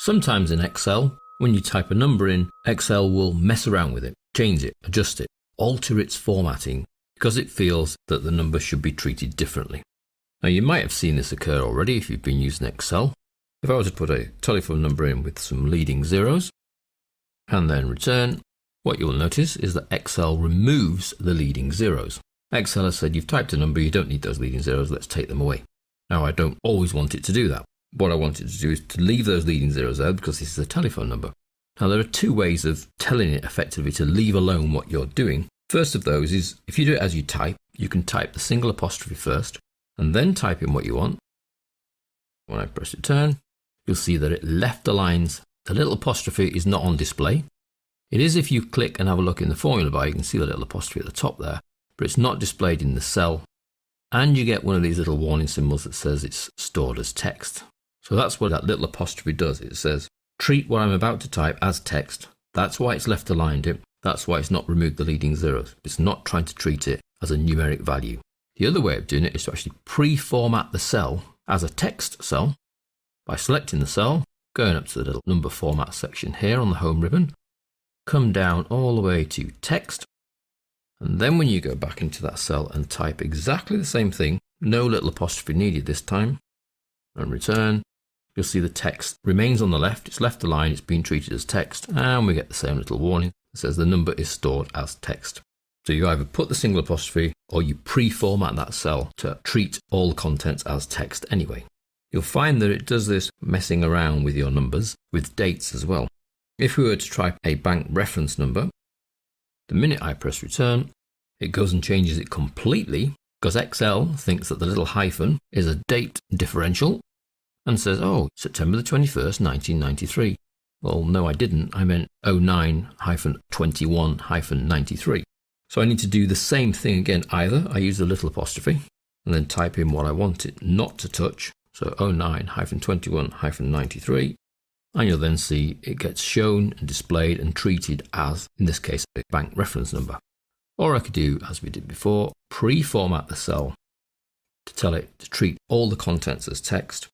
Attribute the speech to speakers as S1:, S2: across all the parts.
S1: Sometimes in Excel, when you type a number in, Excel will mess around with it, change it, adjust it, alter its formatting because it feels that the number should be treated differently. Now you might have seen this occur already if you've been using Excel. If I were to put a telephone number in with some leading zeros and then return, what you'll notice is that Excel removes the leading zeros. Excel has said you've typed a number, you don't need those leading zeros, let's take them away. Now I don't always want it to do that. What I want it to do is to leave those leading zeros out because this is a telephone number. Now there are two ways of telling it effectively to leave alone what you're doing. First of those is if you do it as you type, you can type the single apostrophe first and then type in what you want. When I press return, you'll see that it left the lines. The little apostrophe is not on display. It is if you click and have a look in the formula bar, you can see the little apostrophe at the top there, but it's not displayed in the cell. And you get one of these little warning symbols that says it's stored as text. So that's what that little apostrophe does. It says, treat what I'm about to type as text. That's why it's left aligned. That's why it's not removed the leading zeros. It's not trying to treat it as a numeric value. The other way of doing it is to actually pre-format the cell as a text cell by selecting the cell, going up to the little number format section here on the home ribbon, come down all the way to text, and then when you go back into that cell and type exactly the same thing, no little apostrophe needed this time, and return, you'll see the text remains on the left, it's left aligned, it's been treated as text, and we get the same little warning that says the number is stored as text. So you either put the single apostrophe or you pre-format that cell to treat all the contents as text anyway. You'll find that it does this messing around with your numbers with dates as well. If we were to type a bank reference number, the minute I press return, it goes and changes it completely because Excel thinks that the little hyphen is a date differential and says, oh, September the 21st, 1993. Well, no, I didn't. I meant 09-21-93. So I need to do the same thing again. Either I use the little apostrophe and then type in what I want it not to touch. So 09-21-93. And you'll then see it gets shown and displayed and treated as, in this case, a bank reference number. Or I could do, as we did before, pre-format the cell to tell it to treat all the contents as text.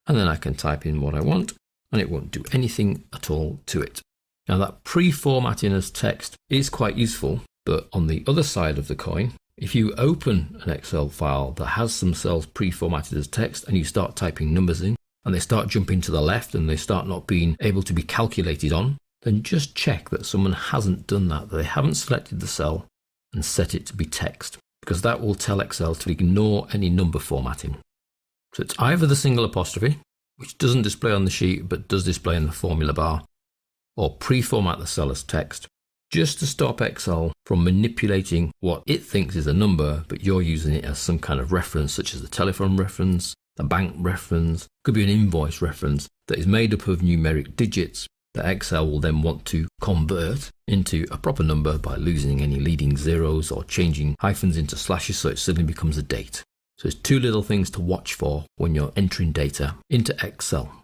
S1: And then I can type in what I want and it won't do anything at all to it. Now that pre-formatting as text is quite useful, but on the other side of the coin, if you open an Excel file that has some cells pre-formatted as text and you start typing numbers in and they start jumping to the left and they start not being able to be calculated on, then just check that someone hasn't done that they haven't selected the cell and set it to be text, because that will tell Excel to ignore any number formatting. So it's either the single apostrophe, which doesn't display on the sheet but does display in the formula bar, or pre-format the cell as text, just to stop Excel from manipulating what it thinks is a number, but you're using it as some kind of reference, such as the telephone reference, the bank reference, could be an invoice reference that is made up of numeric digits that Excel will then want to convert into a proper number by losing any leading zeros or changing hyphens into slashes so it suddenly becomes a date. So there's two little things to watch for when you're entering data into Excel.